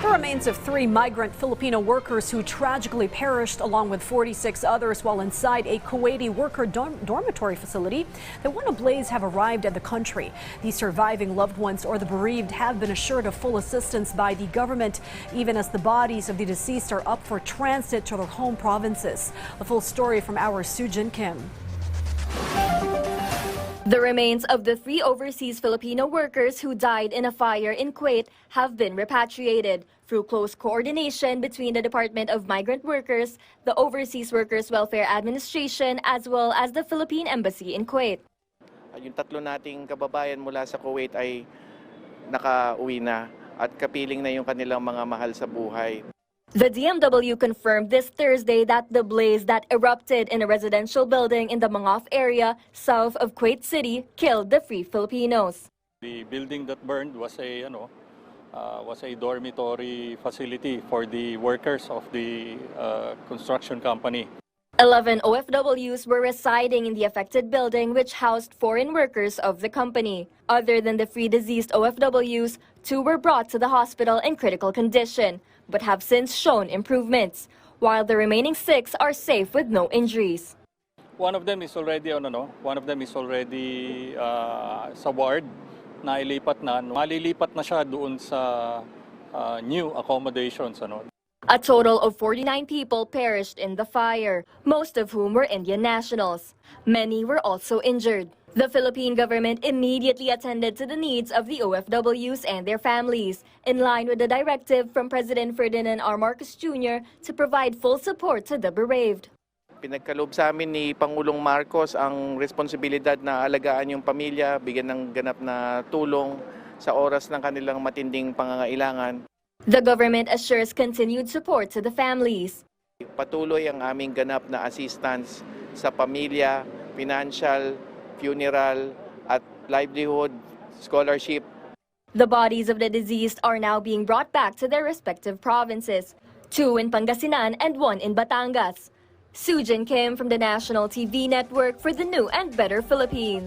The remains of 3 migrant Filipino workers who tragically perished along with 46 others while inside a Kuwaiti worker dormitory facility that went ablaze have arrived at the country. The surviving loved ones or the bereaved have been assured of full assistance by the government, even as the bodies of the deceased are up for transit to their home provinces. A full story from our Sujin Kim. The remains of the 3 overseas Filipino workers who died in a fire in Kuwait have been repatriated through close coordination between the Department of Migrant Workers, the Overseas Workers Welfare Administration, as well as the Philippine Embassy in Kuwait. Yung 3 nating kababayan mula sa Kuwait ay nakauwi na at kapiling na yung kanilang mga mahal sa buhay. The DMW confirmed this Thursday that the blaze that erupted in a residential building in the Mangaf area south of Kuwait City killed the 3 Filipinos. The building that burned was a dormitory facility for the workers of the construction company. 11 OFWs were residing in the affected building, which housed foreign workers of the company. Other than the 3 deceased OFWs, 2 were brought to the hospital in critical condition, but have since shown improvements, while the remaining 6 are safe with no injuries. One of them is already sa ward, nailipat na. Malilipat na siya doon sa new accommodations. A total of 49 people perished in the fire, most of whom were Indian nationals. Many were also injured. The Philippine government immediately attended to the needs of the OFWs and their families, in line with the directive from President Ferdinand R. Marcos Jr. to provide full support to the bereaved. Pinagkaloob sa amin ni Pangulong Marcos ang responsibilidad na alagaan yung pamilya, bigyan ng ganap na tulong sa oras ng kanilang matinding pangangailangan. The government assures continued support to the families. Patuloy ang aming ganap na assistance sa pamilya, financial, funeral, at livelihood, scholarship. The bodies of the deceased are now being brought back to their respective provinces, 2 in Pangasinan and 1 in Batangas. Sujin Kim from the National TV Network for the New and Better Philippines.